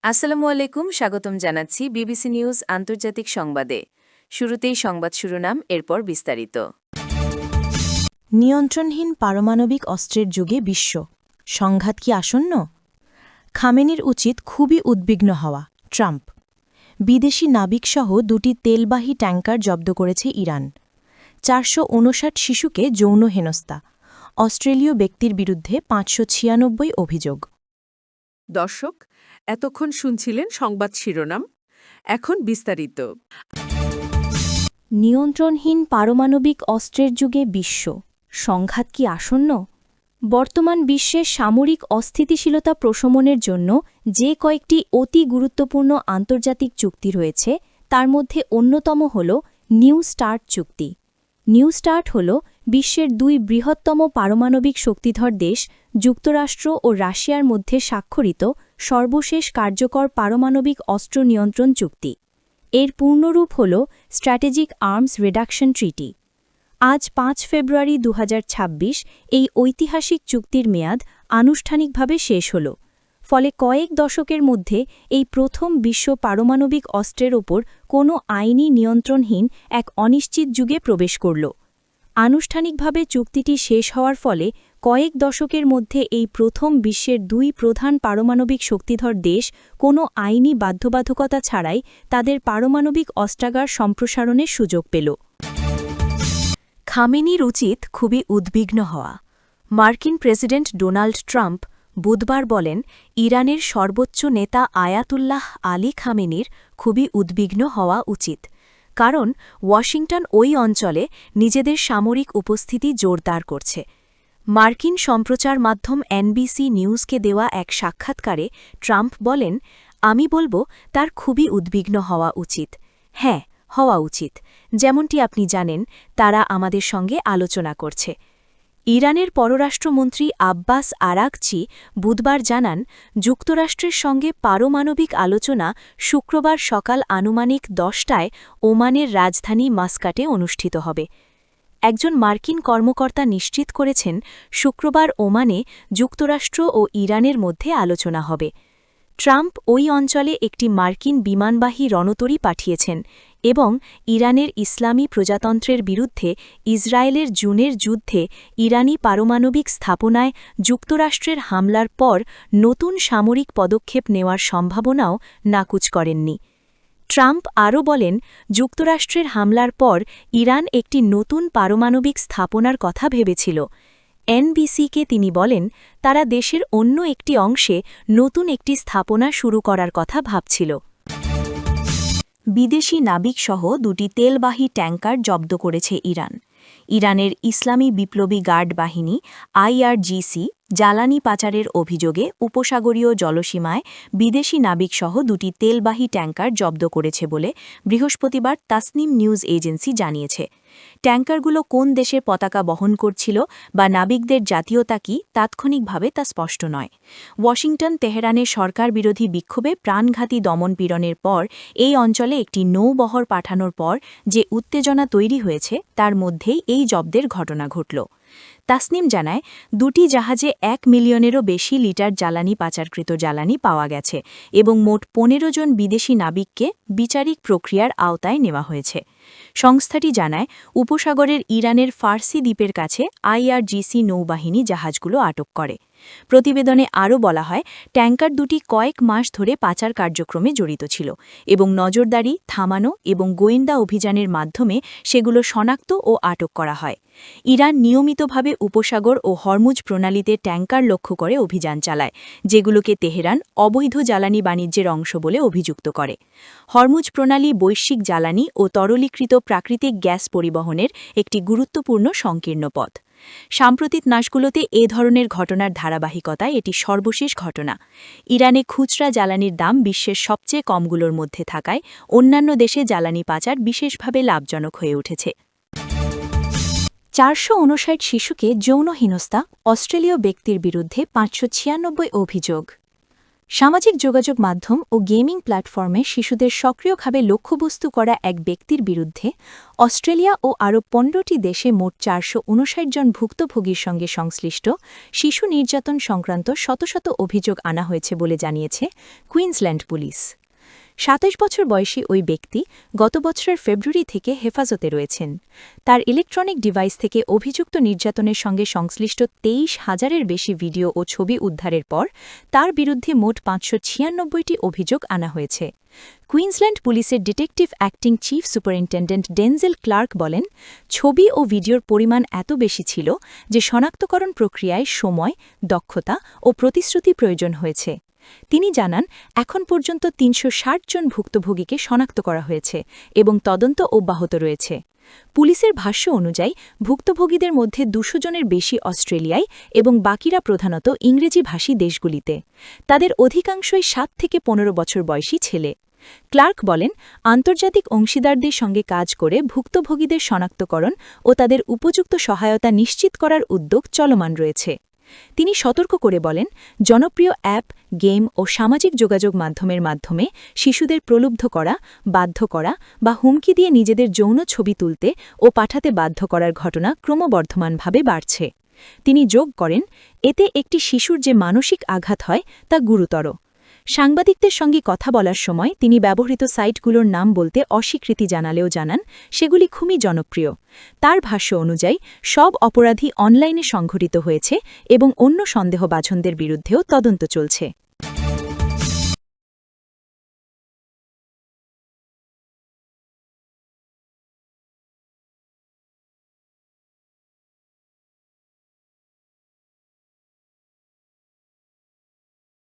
আসসালামু আলাইকুম, স্বাগতম জানাচ্ছি বিবিসি নিউজ আন্তর্জাতিক সংবাদে। শুরুতেই সংবাদ শিরোনাম, এরপর বিস্তারিত। নিয়ন্ত্রণহীন পারমাণবিক অস্ত্রের যুগে বিশ্ব সংঘাত কি আসন্ন? খামেনির উচিত খুবই উদ্বিগ্ন হওয়া, ট্রাম্প। বিদেশি নাবিকসহ দুটি তেলবাহী ট্যাঙ্কার জব্দ করেছে ইরান। ৪৫৯ শিশুকে যৌন হেনস্থা, অস্ট্রেলীয় ব্যক্তির বিরুদ্ধে ৫৯৬ অভিযোগ। দর্শক, এতক্ষণ শুনছিলেন সংবাদ শিরোনাম, এখন বিস্তারিত। নিয়ন্ত্রণহীন পারমাণবিক অস্ত্রের যুগে বিশ্ব সংঘাত কি আসন্ন? বর্তমান বিশ্বের সামরিক অস্থিতিশীলতা প্রশমনের জন্য যে কয়েকটি অতি গুরুত্বপূর্ণ আন্তর্জাতিক চুক্তি রয়েছে তার মধ্যে অন্যতম হল নিউ স্টার্ট চুক্তি। নিউ স্টার্ট হল বিশ্বের দুই বৃহত্তম পারমাণবিক শক্তিধর দেশ যুক্তরাষ্ট্র ও রাশিয়ার মধ্যে স্বাক্ষরিত সর্বশেষ কার্যকর পারমাণবিক অস্ত্র নিয়ন্ত্রণ চুক্তি। এর পূর্ণরূপ হল স্ট্র্যাটেজিক আর্মস রিডাকশন ট্রিটি। আজ ৫ ফেব্রুয়ারি ২০২৬ এই ঐতিহাসিক চুক্তির মেয়াদ আনুষ্ঠানিকভাবে শেষ হল। ফলে কয়েক দশকের মধ্যে এই প্রথম বিশ্ব পারমাণবিক অস্ত্রের ওপর কোনো আইনি নিয়ন্ত্রণহীন এক অনিশ্চিত যুগে প্রবেশ করল। আনুষ্ঠানিকভাবে চুক্তিটি শেষ হওয়ার ফলে কয়েক দশকের মধ্যে এই প্রথম বিশ্বের দুই প্রধান পারমাণবিক শক্তিধর দেশ কোনো আইনি বাধ্যবাধকতা ছাড়াই তাদের পারমাণবিক অস্ত্রাগার সম্প্রসারণের সুযোগ পেল। খামেনির উচিত খুবই উদ্বিগ্ন হওয়া। মার্কিন প্রেসিডেন্ট ডোনাল্ড ট্রাম্প বুধবার বলেন, ইরানের সর্বোচ্চ নেতা আয়াতুল্লাহ আলী খামেনির খুবই উদ্বিগ্ন হওয়া উচিত, কারণ ওয়াশিংটন ওই অঞ্চলে নিজেদের সামরিক উপস্থিতি জোরদার করছে। মার্কিন সম্প্রচার মাধ্যম এনবিসি নিউজকে দেওয়া এক সাক্ষাৎকারে ট্রাম্প বলেন, আমি বলবো তার খুবই উদ্বিগ্ন হওয়া উচিত। হ্যাঁ, হওয়া উচিত। যেমনটি আপনি জানেন, তারা আমাদের সঙ্গে আলোচনা করছে। ইরানের পররাষ্ট্রমন্ত্রী আব্বাস আরাগচি বুধবার জানান, যুক্তরাষ্ট্রের সঙ্গে পারমাণবিক আলোচনা শুক্রবার সকাল আনুমানিক ১০টায় ওমানের রাজধানী মাস্কাটে অনুষ্ঠিত হবে। একজন মার্কিন কর্মকর্তা নিশ্চিত করেছেন, শুক্রবার ওমানে যুক্তরাষ্ট্র ও ইরানের মধ্যে আলোচনা হবে। ট্রাম্প ওই অঞ্চলে একটি মার্কিন বিমানবাহী রণতরী পাঠিয়েছেন এবং ইরানের ইসলামী প্রজাতন্ত্রের বিরুদ্ধে ইসরায়েলের জুনের যুদ্ধে ইরানি পারমাণবিক স্থাপনায় যুক্তরাষ্ট্রের হামলার পর নতুন সামরিক পদক্ষেপ নেওয়ার সম্ভাবনাও নাকচ করেননি। ট্রাম্প আরও বলেন, যুক্তরাষ্ট্রের হামলার পর ইরান একটি নতুন পারমাণবিক স্থাপনার কথা ভেবেছিল। এনবিসিকে তিনি বলেন, তারা দেশের অন্য একটি অংশে নতুন একটি স্থাপনা শুরু করার কথা ভাবছিল। বিদেশি নাবিকসহ দুটি তেলবাহী ট্যাঙ্কার জব্দ করেছে ইরান। ইরানের ইসলামী বিপ্লবী গার্ড বাহিনী আইআরজিসি জ্বালানি পাচারের অভিযোগে উপসাগরীয় জলসীমায় বিদেশি নাবিকসহ দুটি তেলবাহী ট্যাঙ্কার জব্দ করেছে বলে বৃহস্পতিবার তাসনিম নিউজ এজেন্সি জানিয়েছে। ট্যাঙ্কারগুলো কোন দেশের পতাকা বহন করছিল বা নাবিকদের জাতীয়তা কি তাৎক্ষণিকভাবে তা স্পষ্ট নয়। ওয়াশিংটন তেহরানের সরকার বিরোধী বিক্ষোভে প্রাণঘাতী দমনপীড়নের পর এই অঞ্চলে একটি নৌবহর পাঠানোর পর যে উত্তেজনা তৈরি হয়েছে তার মধ্যেই এই জব্দের ঘটনা ঘটল। তাসনিম জানায়, দুটি জাহাজে ১ মিলিয়নেরও বেশি লিটার জ্বালানি পাচারকৃত জ্বালানি পাওয়া গেছে এবং মোট ১৫ জন বিদেশি নাবিককে বিচারিক প্রক্রিয়ার আওতায় নেওয়া হয়েছে। সংস্থাটি জানায়, উপসাগরের ইরানের ফার্সি দ্বীপের কাছে আইআরজিসি নৌবাহিনী জাহাজগুলো আটক করে। প্রতিবেদনে আরও বলা হয়, ট্যাঙ্কার দুটি কয়েক মাস ধরে পাচার কার্যক্রমে জড়িত ছিল এবং নজরদারি, থামানো এবং গোয়েন্দা অভিযানের মাধ্যমে সেগুলো শনাক্ত ও আটক করা হয়। ইরান নিয়মিতভাবে উপসাগর ও হরমুজ প্রণালীতে ট্যাঙ্কার লক্ষ্য করে অভিযান চালায়, যেগুলোকে তেহরান অবৈধ জ্বালানি বাণিজ্যের অংশ বলে অভিযুক্ত করে। হরমুজ প্রণালী বৈশ্বিক জ্বালানি ও তরলীকৃত প্রাকৃতিক গ্যাস পরিবহনের একটি গুরুত্বপূর্ণ সংকীর্ণ পথ। সাম্প্রতিক মাসগুলোতে এ ধরনের ঘটনার ধারাবাহিকতায় এটি সর্বশেষ ঘটনা। ইরানে খুচরা জ্বালানির দাম বিশ্বের সবচেয়ে কমগুলোর মধ্যে থাকায় অন্যান্য দেশে জ্বালানি পাচার বিশেষভাবে লাভজনক হয়ে উঠেছে। ৪৫৯ শিশুকে যৌন হেনস্থা, অস্ট্রেলীয় ব্যক্তির বিরুদ্ধে ৫৯৬ অভিযোগ। সামাজিক যোগাযোগ মাধ্যম ও গেমিং প্ল্যাটফর্মে শিশুদের সক্রিয়ভাবে লক্ষ্যবস্তু করা এক ব্যক্তির বিরুদ্ধে অস্ট্রেলিয়া ও আরও ১৫টি দেশে মোট ৪৫৯ জন ভুক্তভোগীর সঙ্গে সংশ্লিষ্ট শিশু নির্যাতন সংক্রান্ত শত শত অভিযোগ আনা হয়েছে বলে জানিয়েছে কুইন্সল্যান্ড পুলিশ। ২৭ বছর বয়সী ওই ব্যক্তি গত বছরের ফেব্রুয়ারি থেকে হেফাজতে রয়েছেন। তার ইলেকট্রনিক ডিভাইস থেকে অভিযুক্ত নির্যাতনের সঙ্গে সংশ্লিষ্ট ২৩,০০০-এর বেশি ভিডিও ও ছবি উদ্ধারের পর তার বিরুদ্ধে মোট ৫৯৬টি অভিযোগ আনা হয়েছে। কুইন্সল্যান্ড পুলিশের detective acting chief superintendent Denzel Clark বলেন, ছবি ও ভিডিওর পরিমাণ এত বেশি ছিল যে শনাক্তকরণ প্রক্রিয়ায় সময়, দক্ষতা ও প্রতিশ্রুতি প্রয়োজন হয়েছে। তিনি জানান, এখন পর্যন্ত ৩৬০ জন ভুক্তভোগীকে শনাক্ত করা হয়েছে এবং তদন্ত অব্যাহত রয়েছে। পুলিশের ভাষ্য অনুযায়ী ভুক্তভোগীদের মধ্যে ২০০ জনের বেশি অস্ট্রেলিয়ায় এবং বাকিরা প্রধানত ইংরেজিভাষী দেশগুলিতে। তাদের অধিকাংশই ৭ থেকে ১৫ বছর বয়সী ছেলে। ক্লার্ক বলেন, আন্তর্জাতিক অংশীদারদের সঙ্গে কাজ করে ভুক্তভোগীদের শনাক্তকরণ ও তাদের উপযুক্ত সহায়তা নিশ্চিত করার উদ্যোগ চলমান রয়েছে। তিনি সতর্ক করে বলেন, জনপ্রিয় অ্যাপ, গেম ও সামাজিক যোগাযোগ মাধ্যমের মাধ্যমে শিশুদের প্রলুব্ধ করা, বাধ্য করা বা হুমকি দিয়ে নিজেদের যৌন ছবি তুলতে ও পাঠাতে বাধ্য করার ঘটনা ক্রমবর্ধমানভাবে বাড়ছে। তিনি যোগ করেন, এতে একটি শিশুর যে মানসিক আঘাত হয় তা গুরুতর। সাংবাদিকদের সঙ্গে কথা বলার সময় তিনি ব্যবহৃত সাইটগুলোর নাম বলতে অস্বীকৃতি জানালেও জানান, সেগুলি খুবই জনপ্রিয়। তার ভাষ্য অনুযায়ী সব অপরাধী অনলাইনে সংঘটিত হয়েছে এবং অন্য সন্দেহভাজনদের বিরুদ্ধেও তদন্ত চলছে।